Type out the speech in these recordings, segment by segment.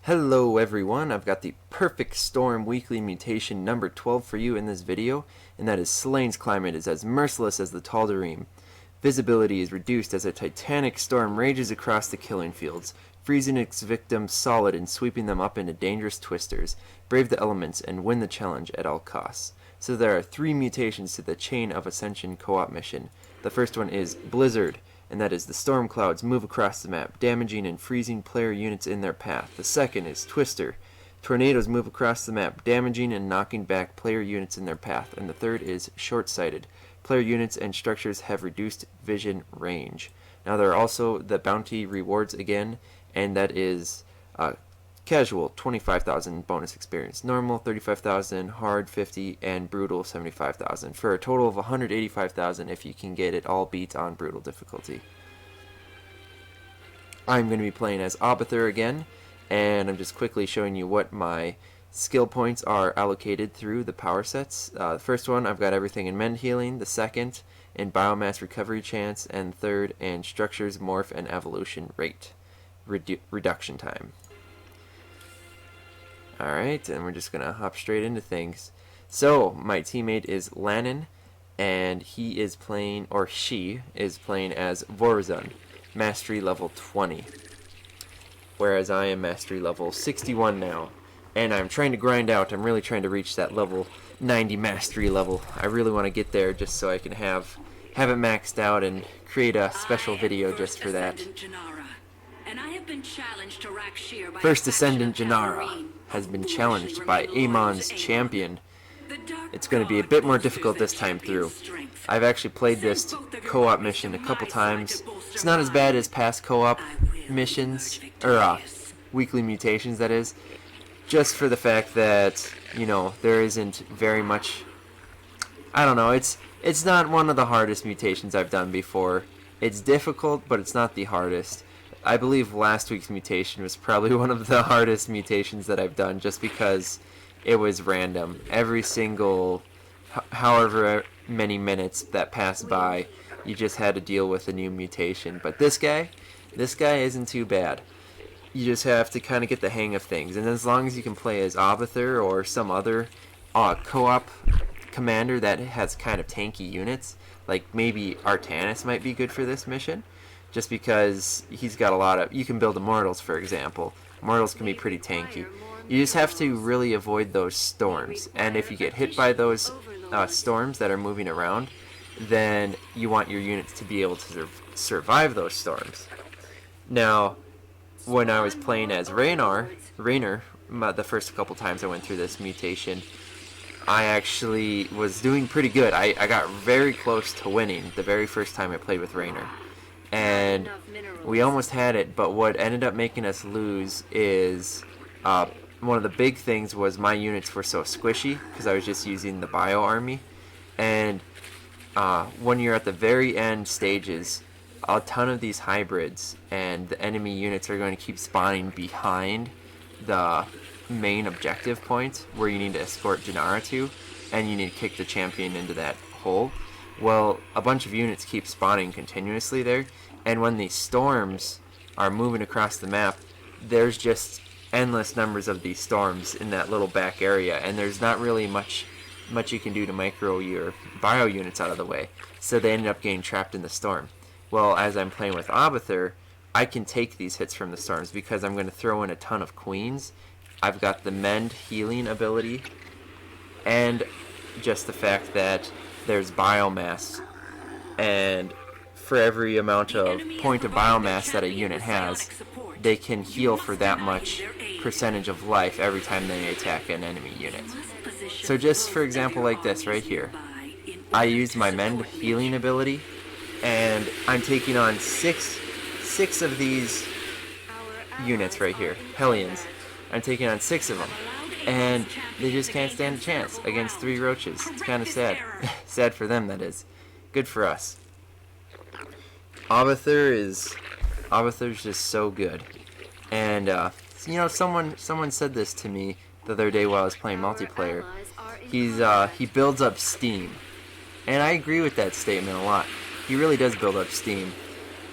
Hello everyone, I've got the perfect Storm Weekly Mutation number 12 for you in this video, and that is Slane's climate is as merciless as the Tal'Darim. Visibility is reduced as a titanic storm rages across the killing fields, freezing its victims solid and sweeping them up into dangerous twisters. Brave the elements and win the challenge at all costs. So there are 3 mutations to the Chain of Ascension co-op mission. The first one is Blizzard, and that is the storm clouds move across the map, damaging and freezing player units in their path. The second is Twister. Tornadoes move across the map, damaging and knocking back player units in their path. And the third is Short-Sighted. Player units and structures have reduced vision range. Now there are also the bounty rewards again, and that is Casual, 25,000 bonus experience. Normal, 35,000. Hard, 50. And Brutal, 75,000. For a total of 185,000 if you can get it all beat on Brutal difficulty. I'm going to be playing as Abathur again, and I'm just quickly showing you what my skill points are allocated through the power sets. The first one, I've got everything in Mend Healing. The second, in Biomass Recovery Chance. And third, in Structures, Morph, and Evolution Rate. Reduction Time. Alright, and we're just going to hop straight into things. So, my teammate is Lannon, and he is playing, or she is playing as Vorazun, Mastery level 20. Whereas I am Mastery level 61 now. And I'm trying to grind out, I'm really trying to reach that level 90 Mastery level. I really want to get there just so I can have it maxed out and create a special video just for that. First Ascendant Janara has been challenged by Amon's champion. It's going to be a bit more difficult this time through. I've actually played this co-op mission a couple times. It's not as bad as past co-op missions, or weekly mutations that is, just for the fact that, you know, there isn't very much, I don't know, it's not one of the hardest mutations I've done before. It's difficult, but it's not the hardest. I believe last week's mutation was probably one of the hardest mutations that I've done, just because it was random. Every single, however many minutes that passed by, you just had to deal with a new mutation. But this guy isn't too bad. You just have to kind of get the hang of things. And as long as you can play as Abathur or some other co-op commander that has kind of tanky units, like maybe Artanis might be good for this mission. Just because he's got a lot of... You can build Immortals, for example. Immortals can be pretty tanky. You just have to really avoid those storms. And if you get hit by those storms that are moving around, then you want your units to be able to survive those storms. Now, when I was playing as Raynor, the first couple times I went through this mutation, I actually was doing pretty good. I got very close to winning the very first time I played with Raynor. And we almost had it, but what ended up making us lose is one of the big things was my units were so squishy because I was just using the bio army. And when you're at the very end stages, a ton of these hybrids and the enemy units are going to keep spawning behind the main objective point where you need to escort Janara to, and you need to kick the champion into that hole. Well, a bunch of units keep spawning continuously there, and when these storms are moving across the map, there's just endless numbers of these storms in that little back area, and there's not really much you can do to micro your bio units out of the way, so they ended up getting trapped in the storm. Well, as I'm playing with Abathur, I can take these hits from the storms because I'm going to throw in a ton of queens. I've got the Mend Healing ability, and just the fact that there's biomass, and for every amount of point of biomass that a unit has, they can heal for that much percentage of life every time they attack an enemy unit. So just for example like this right here, I used my Mend Healing ability, and I'm taking on six of these units right here, Hellions. I'm taking on 6 of them. And they just can't stand a chance against 3 roaches. It's kind of sad. Sad for them, that is. Good for us. Abathur's just so good. And, you know, someone said this to me the other day while I was playing multiplayer. He builds up steam. And I agree with that statement a lot. He really does build up steam.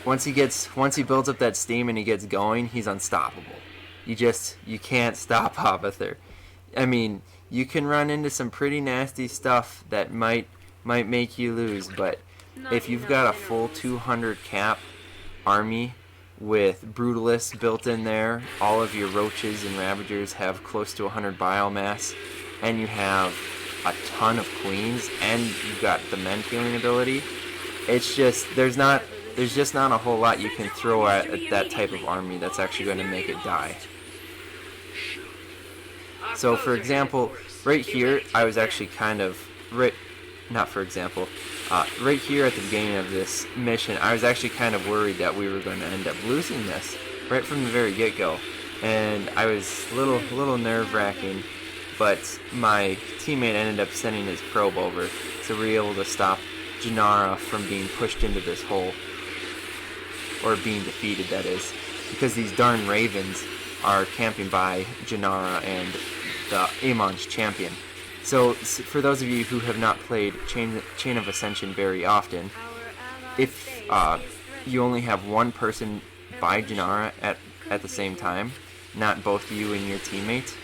Once he builds up that steam and he gets going, he's unstoppable. You can't stop Abathur. I mean, you can run into some pretty nasty stuff that might make you lose, but if you've got a full 200 cap army with Brutalists built in there, all of your Roaches and Ravagers have close to 100 biomass, and you have a ton of Queens, and you've got the Mend healing ability, it's just, there's just not a whole lot you can throw at that type of army that's actually going to make it die. So for example, right here, I was actually kind of, right here at the beginning of this mission, I was actually kind of worried that we were going to end up losing this right from the very get-go. And I was a little nerve-wracking, but my teammate ended up sending his probe over, so we were able to stop Janara from being pushed into this hole, or being defeated, that is, because these darn Ravens are camping by Janara and the Amon's champion. So for those of you who have not played Chain of Ascension very often, if you only have one person by Janara at the same time, not both you and your teammates,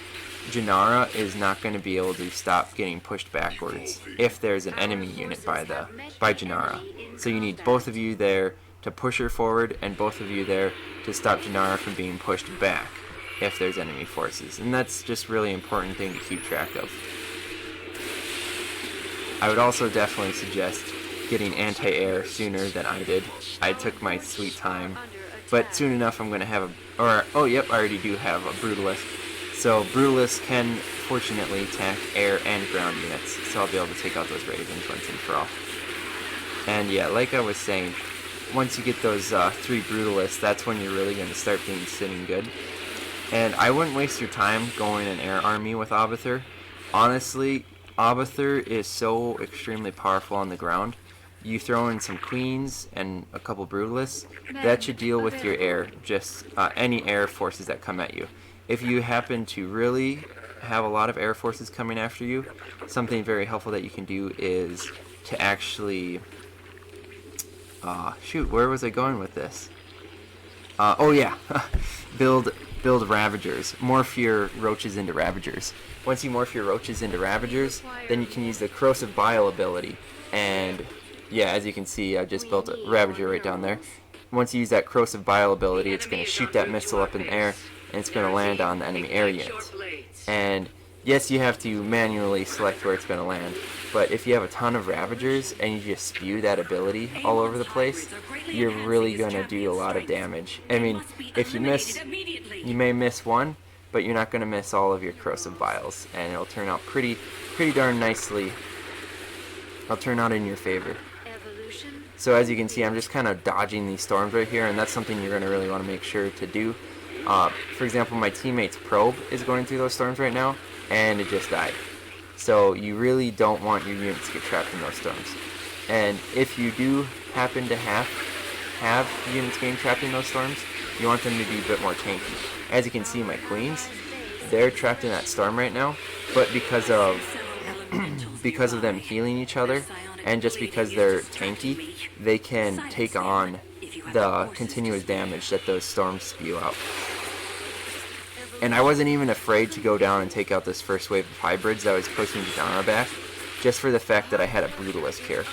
Janara is not going to be able to stop getting pushed backwards if there's an enemy unit by Janara. So you need both of you there to push her forward, and both of you there to stop Janara from being pushed back if there's enemy forces. And that's just really important thing to keep track of. I would also definitely suggest getting anti-air sooner than I did. I took my sweet time, but soon enough I'm going to have I already do have a Brutalist. So Brutalists can fortunately attack air and ground units, so I'll be able to take out those Ravens once and for all. And yeah, like I was saying, once you get those 3 Brutalists, that's when you're really going to start being sitting good. And I wouldn't waste your time going an air army with Abathur. Honestly, Abathur is so extremely powerful on the ground. You throw in some Queens and a couple Brutalists, that should deal with your air, just any air forces that come at you. If you happen to really have a lot of air forces coming after you, something very helpful that you can do is to actually... where was I going with this? build Ravagers. Morph your Roaches into Ravagers. Once you morph your Roaches into Ravagers, then you can use the Corrosive Bile ability. And yeah, as you can see, I just built a Ravager right down there. Once you use that Corrosive Bile ability, it's going to shoot that missile up in the air, and it's going to land on the enemy air units. And yes, you have to manually select where it's going to land, but if you have a ton of Ravagers and you just spew that ability all over the place, you're really going to do a lot of damage. I mean, if you miss, you may miss one, but you're not going to miss all of your Corrosive Biles, and it'll turn out pretty darn nicely. It'll turn out in your favor. So as you can see, I'm just kind of dodging these storms right here, and that's something you're going to really want to make sure to do. For example, my teammate's probe is going through those storms right now, and it just died. So you really don't want your units to get trapped in those storms. And if you do happen to have units getting trapped in those storms, you want them to be a bit more tanky. As you can see, my Queens, they're trapped in that storm right now, but because of them healing each other, and just because they're tanky, they can take on the continuous damage that those storms spew out. And I wasn't even afraid to go down and take out this first wave of hybrids that was pushing Janara back, just for the fact that I had a Brutalist here.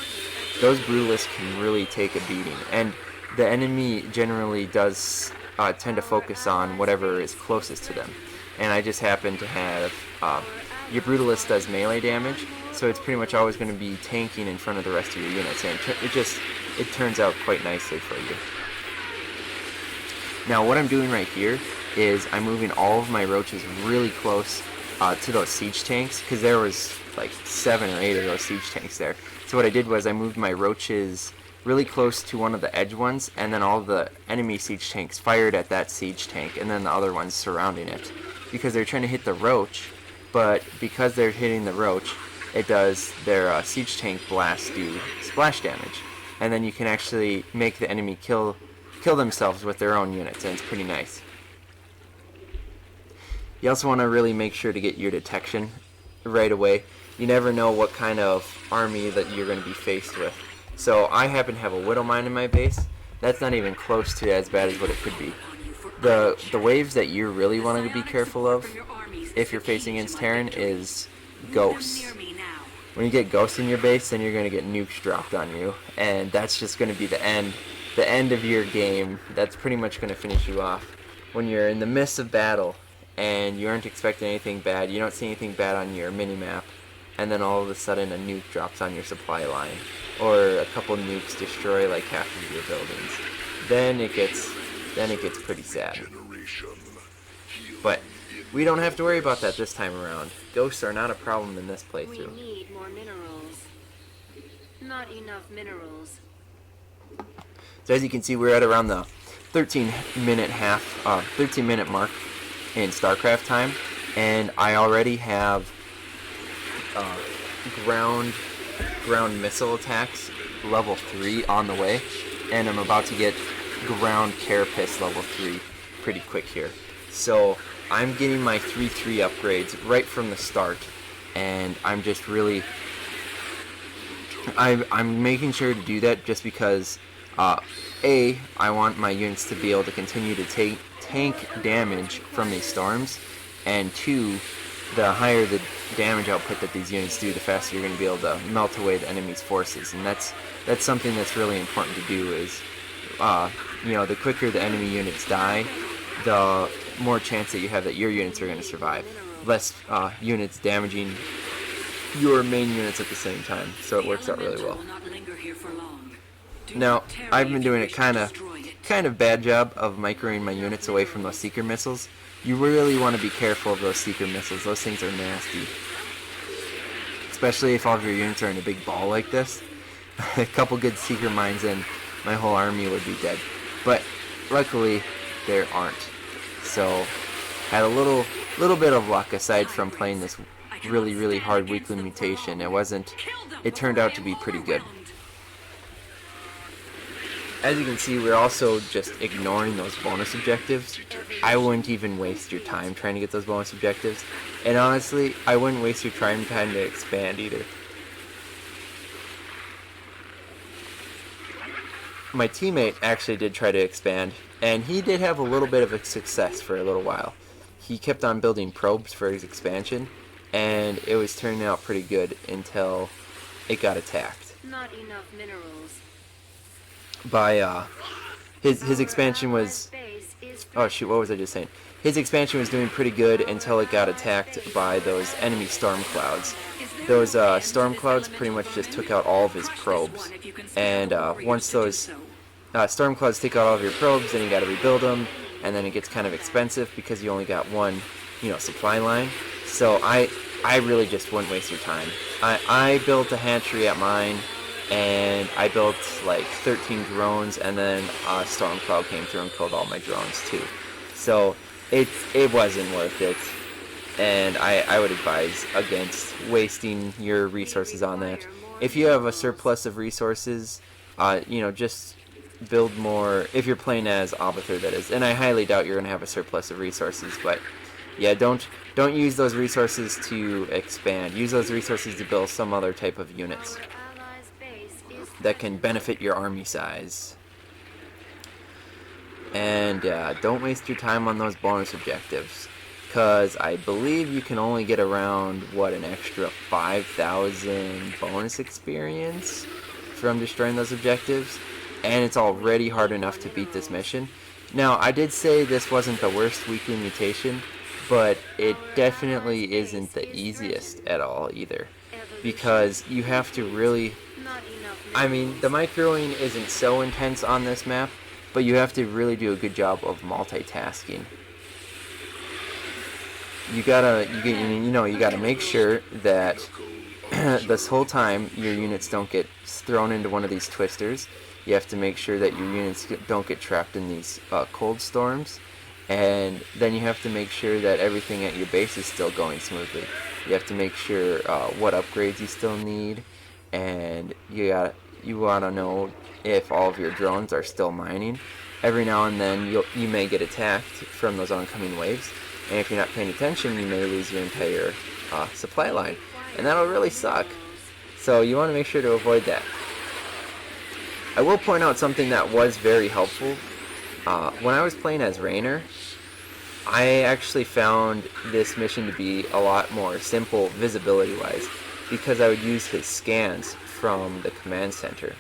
Those Brutalists can really take a beating, and the enemy generally does tend to focus on whatever is closest to them. And I just happen to have, your Brutalist does melee damage, so it's pretty much always going to be tanking in front of the rest of your units, and it turns out quite nicely for you. Now what I'm doing right here is I'm moving all of my Roaches really close to those siege tanks, because there was like 7 or 8 of those siege tanks there. So what I did was I moved my Roaches really close to one of the edge ones, and then all the enemy siege tanks fired at that siege tank, and then the other ones surrounding it, because they're trying to hit the Roach, but because they're hitting the Roach, it does their siege tank blast do splash damage, and then you can actually make the enemy kill themselves with their own units, and it's pretty nice. You also want to really make sure to get your detection right away. You never know what kind of army that you're going to be faced with. So I happen to have a Widow Mine in my base. That's not even close to as bad as what it could be. The waves that you really want to be careful of if you're facing against Terran is ghosts. When you get ghosts in your base, then you're going to get nukes dropped on you, and that's just going to be the end of your game. That's pretty much going to finish you off. When you're in the midst of battle and you aren't expecting anything bad, you don't see anything bad on your mini-map, and then all of a sudden a nuke drops on your supply line, or a couple nukes destroy like half of your buildings. Then it gets pretty sad. But we don't have to worry about that this time around. Ghosts are not a problem in this playthrough. We need more minerals. Not enough minerals. So as you can see, we're at around the 13-minute mark in StarCraft time, and I already have ground missile attacks level 3 on the way, and I'm about to get ground carapace level 3 pretty quick here. So I'm getting my 3-3 upgrades right from the start, and I'm just really I'm making sure to do that just because A, I want my units to be able to continue to tank damage from these storms, and 2, the higher the damage output that these units do, the faster you're going to be able to melt away the enemy's forces. And that's something that's really important to do is, the quicker the enemy units die, the more chance that you have that your units are going to survive. Less units damaging your main units at the same time, so it works out really well. Now, I've been doing a kind of bad job of microing my units away from those seeker missiles. You really want to be careful of those seeker missiles. Those things are nasty. Especially if all of your units are in a big ball like this. A couple good seeker mines and my whole army would be dead. But luckily, there aren't. So, had a little bit of luck aside from playing this really hard weekly mutation. It turned out to be pretty good. As you can see, we're also just ignoring those bonus objectives. I wouldn't even waste your time trying to get those bonus objectives. And honestly, I wouldn't waste your time to expand either. My teammate actually did try to expand, and he did have a little bit of a success for a little while. He kept on building probes for his expansion, and it was turning out pretty good until it got attacked. Not enough minerals. By his expansion was, oh shoot, what was I just saying? His expansion was doing pretty good until it got attacked by those enemy storm clouds. Those storm clouds pretty much just took out all of his probes, and once those storm clouds take out all of your probes, then you got to rebuild them, and then it gets kind of expensive because you only got one, supply line. So I really just wouldn't waste your time. I built a hatchery at mine, and I built like 13 drones, and then a storm cloud came through and killed all my drones too. So it wasn't worth it, and I would advise against wasting your resources on that. If you have a surplus of resources, just build more. If you're playing as Abathur, that is, and I highly doubt you're going to have a surplus of resources, but yeah, don't use those resources to expand. Use those resources to build some other type of units that can benefit your army size. And don't waste your time on those bonus objectives, because I believe you can only get around, an extra 5,000 bonus experience from destroying those objectives, and it's already hard enough to beat this mission. Now, I did say this wasn't the worst weekly mutation, but it definitely isn't the easiest at all either, because you have to really, the microing isn't so intense on this map, but you have to really do a good job of multitasking. You gotta make sure that this whole time your units don't get thrown into one of these twisters. You have to make sure that your units don't get trapped in these cold storms, and then you have to make sure that everything at your base is still going smoothly. You have to make sure what upgrades you still need, and you want to know if all of your drones are still mining. Every now and then you may get attacked from those oncoming waves, and if you're not paying attention, you may lose your entire supply line, and that'll really suck. So you want to make sure to avoid that. I will point out something that was very helpful When I was playing as Raynor, I actually found this mission to be a lot more simple visibility-wise because I would use his scans from the command center.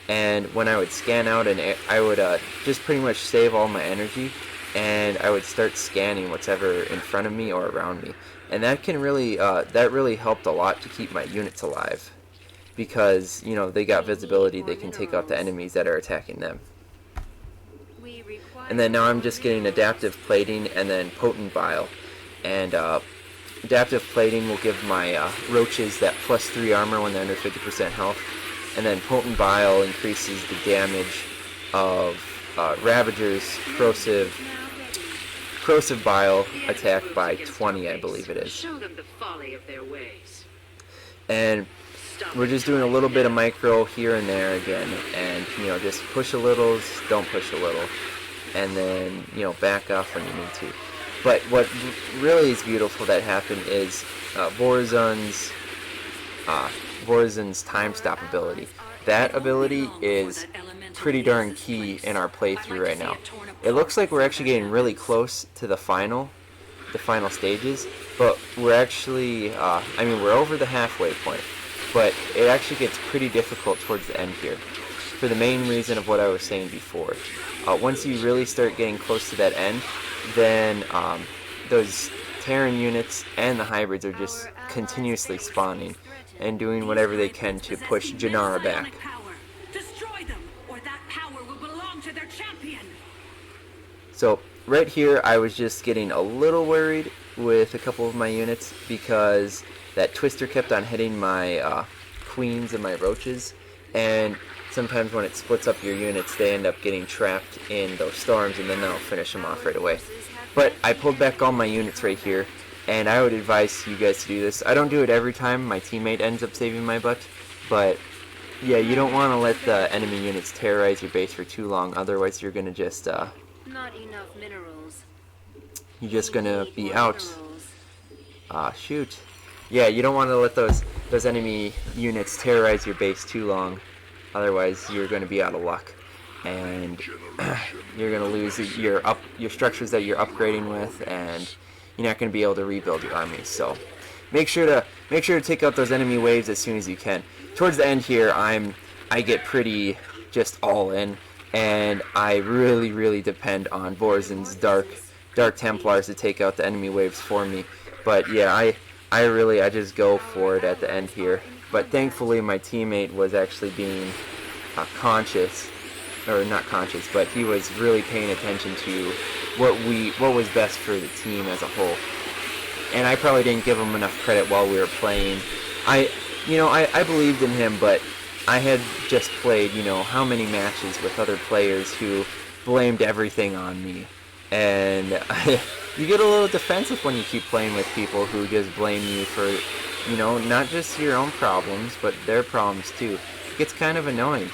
And when I would scan out, I would just pretty much save all my energy, and I would start scanning whatever in front of me or around me. And that can really, that really helped a lot to keep my units alive because, you know, they got visibility, they can take out the enemies that are attacking them. And then now I'm just getting adaptive plating and then potent bile. And adaptive plating will give my roaches that +3 armor when they're under 50% health. And then potent bile increases the damage of Ravager's corrosive bile attack by 20, I believe it is. And we're just doing a little bit of micro here and there again, and you know, just push a little, don't push a little, and then, you know, back off when you need to. But what really is beautiful that happened is Vorazun's time stop ability. That ability is pretty darn key in our playthrough right now. It looks like we're actually getting really close to the final stages, but we're actually, I mean, we're over the halfway point, but it actually gets pretty difficult towards the end here, for the main reason of what I was saying before. Once you really start getting close to that end, then those Terran units and the hybrids are just continuously spawning and doing whatever they can to push Janara back. So right here I was just getting a little worried with a couple of my units because that twister kept on hitting my queens and my roaches, and sometimes when it splits up your units they end up getting trapped in those storms and then they'll finish them off right away. But I pulled back all my units right here, and I would advise you guys to do this. I don't do it every time my teammate ends up saving my butt, but yeah, you don't want to let the enemy units terrorize your base for too long, otherwise you're going to just not enough minerals. You're just going to be out. Shoot. Yeah, you don't want to let those enemy units terrorize your base too long, otherwise you're going to be out of luck, and you're going to lose your structures that you're upgrading with, and you're not going to be able to rebuild your armies. So make sure to take out those enemy waves as soon as you can. Towards the end here, I get pretty just all in, and I really depend on Vorazun's Dark Templars to take out the enemy waves for me. But yeah, I just go for it at the end here. But thankfully my teammate was actually being conscious, or not conscious, but he was really paying attention to what was best for the team as a whole. And I probably didn't give him enough credit while we were playing. I believed in him, but I had just played, you know, how many matches with other players who blamed everything on me. And you get a little defensive when you keep playing with people who just blame you for, you know, not just your own problems, but their problems too. It gets kind of annoying.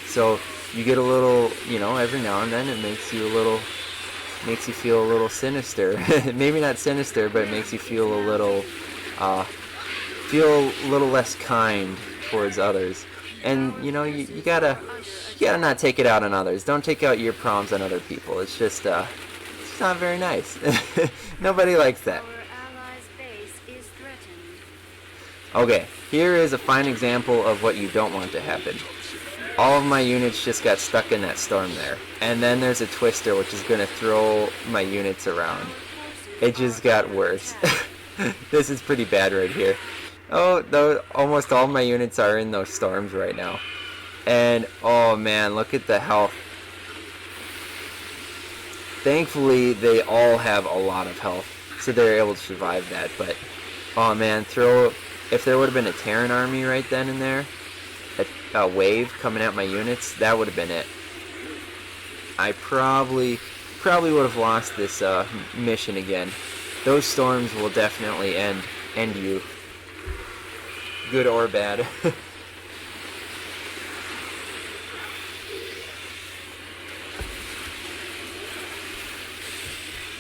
So you get a little, you know, every now and then it makes you feel a little sinister. Maybe not sinister, but it makes you feel a little less kind towards others. And you know, you gotta not take it out on others. Don't take out your problems on other people. It's just it's not very nice. Nobody likes that. Okay, here is a fine example of what you don't want to happen. All of my units just got stuck in that storm there. And then there's a twister which is going to throw my units around. It just got worse. This is pretty bad right here. Oh, almost all my units are in those storms right now. And oh man, look at the health. Thankfully, they all have a lot of health, so they're able to survive that. But oh man, if there would have been a Terran army right then and there, a wave coming at my units, that would have been it. I probably would have lost this mission again. Those storms will definitely end you, good or bad.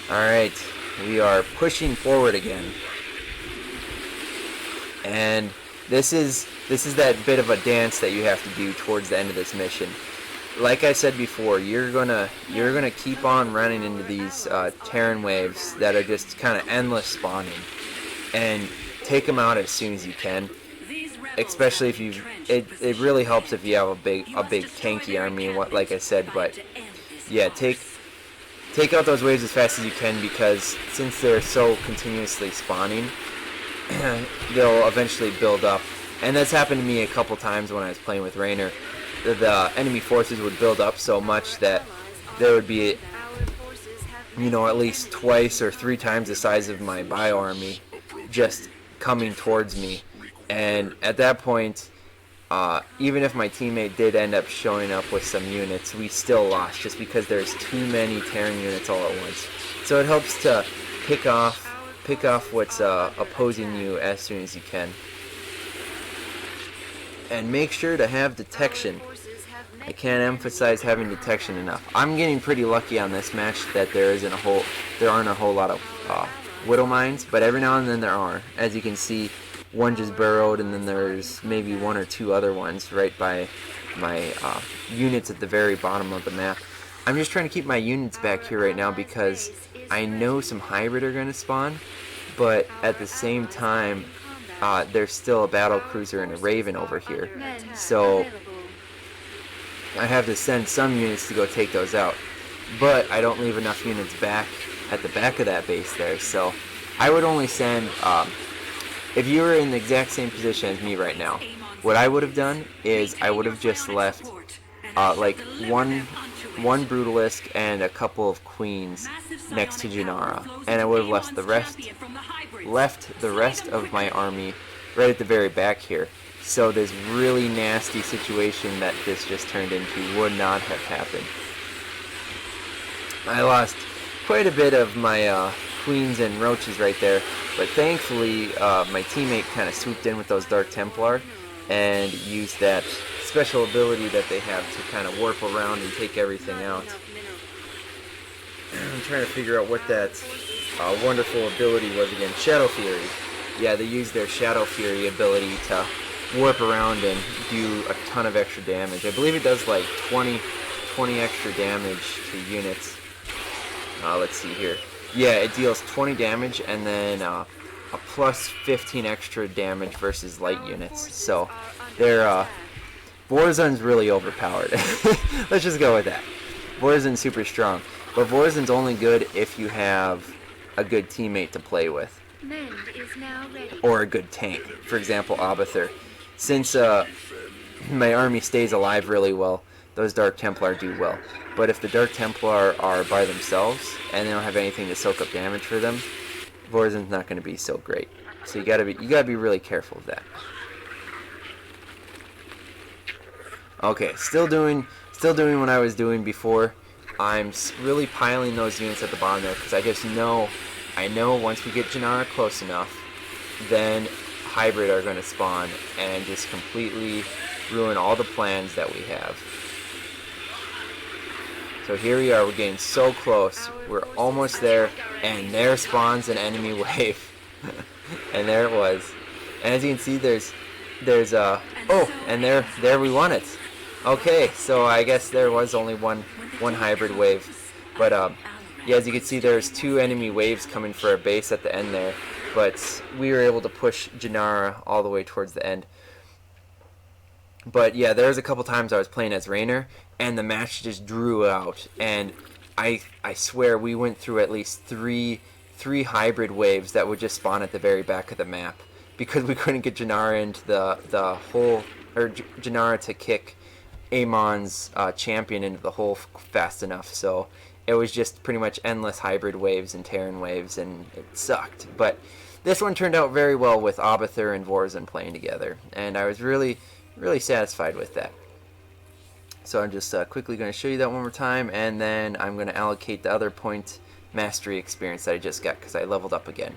Alright, we are pushing forward again. And this is that bit of a dance that you have to do towards the end of this mission. like I said before, you're gonna keep on running into these Terran waves that are just kind of endless spawning, and take them out as soon as you can. Especially if you, it really helps if you have a big tanky army, like I said. But yeah, take out those waves as fast as you can, because since they're so continuously spawning, they'll eventually build up. And that's happened to me a couple times when I was playing with Raynor. The enemy forces would build up so much that there would be, you know, at least twice or 3 times the size of my bio army just coming towards me. And at that point, even if my teammate did end up showing up with some units, we still lost just because there's too many Terran units all at once. So it helps to pick off what's opposing you as soon as you can. And make sure to have detection. I can't emphasize having detection enough. I'm getting pretty lucky on this match that there aren't a whole lot of Widow Mines, but every now and then there are. As you can see, one just burrowed, and then there's maybe 1 or 2 other ones right by my units at the very bottom of the map. I'm just trying to keep my units back here right now because I know some hybrid are going to spawn, but at the same time, there's still a battle cruiser and a Raven over here, so I have to send some units to go take those out. But I don't leave enough units back at the back of that base there, so I would only send, if you were in the exact same position as me right now, what I would have done is I would have just left like one Brutalisk and a couple of Queens next to Janara, and I would have left the rest of my army right at the very back here. So this really nasty situation that this just turned into would not have happened. I lost quite a bit of my Queens and Roaches right there, but thankfully my teammate kind of swooped in with those Dark Templar and used that special ability that they have to kind of warp around and take everything out. I'm trying to figure out what that wonderful ability was again. Shadow Fury. Yeah, they use their Shadow Fury ability to warp around and do a ton of extra damage. I believe it does like 20 extra damage to units. Let's see here. Yeah, it deals 20 damage and then a plus 15 extra damage versus light units. So they're Vorzin's really overpowered. Let's just go with that. Vorzin's super strong, but Vorzin's only good if you have a good teammate to play with, or a good tank. For example, Abathur. Since my army stays alive really well, those Dark Templar do well. But if the Dark Templar are by themselves and they don't have anything to soak up damage for them, Vorzin's not going to be so great. So you gotta be really careful of that. Okay, still doing what I was doing before. I'm really piling those units at the bottom there because I know once we get Janara close enough, then hybrid are going to spawn and just completely ruin all the plans that we have. So here we are, we're getting so close, we're almost there, and there spawns an enemy wave. And there it was. And as you can see, there's oh, and there we won it. Okay, so I guess there was only one hybrid wave, but yeah, as you can see, there's 2 enemy waves coming for our base at the end there, but we were able to push Janara all the way towards the end. But yeah, there was a couple times I was playing as Raynor, and the match just drew out, and I swear we went through at least three hybrid waves that would just spawn at the very back of the map because we couldn't get Janara into the hole, or Janara to kick Amon's champion into the hole fast enough. So it was just pretty much endless hybrid waves and Terran waves, and it sucked. But this one turned out very well with Abathur and Vorzin playing together, and I was really satisfied with that. So I'm just quickly going to show you that one more time, and then I'm going to allocate the other point mastery experience that I just got because I leveled up again.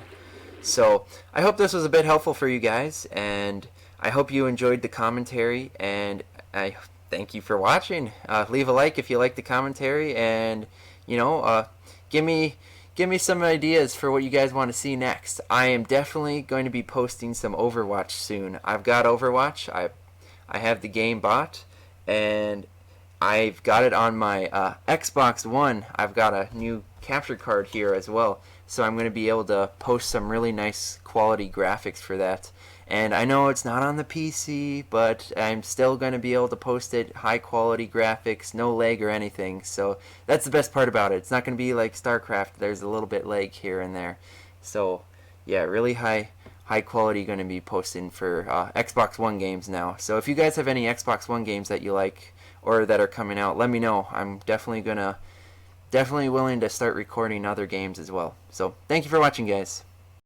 So I hope this was a bit helpful for you guys, and I hope you enjoyed the commentary, and I thank you for watching. Leave a like if you like the commentary, and give me some ideas for what you guys want to see next. I am definitely going to be posting some Overwatch soon. I've got Overwatch. I have the game bought, and I've got it on my Xbox One. I've got a new capture card here as well, so I'm going to be able to post some really nice quality graphics for that. And I know it's not on the PC, but I'm still going to be able to post it, high quality graphics, no lag or anything. So that's the best part about it. It's not going to be like StarCraft. There's a little bit lag here and there. So yeah, really high quality going to be posting for Xbox One games now. So if you guys have any Xbox One games that you like or that are coming out, let me know. I'm definitely willing to start recording other games as well. So thank you for watching, guys.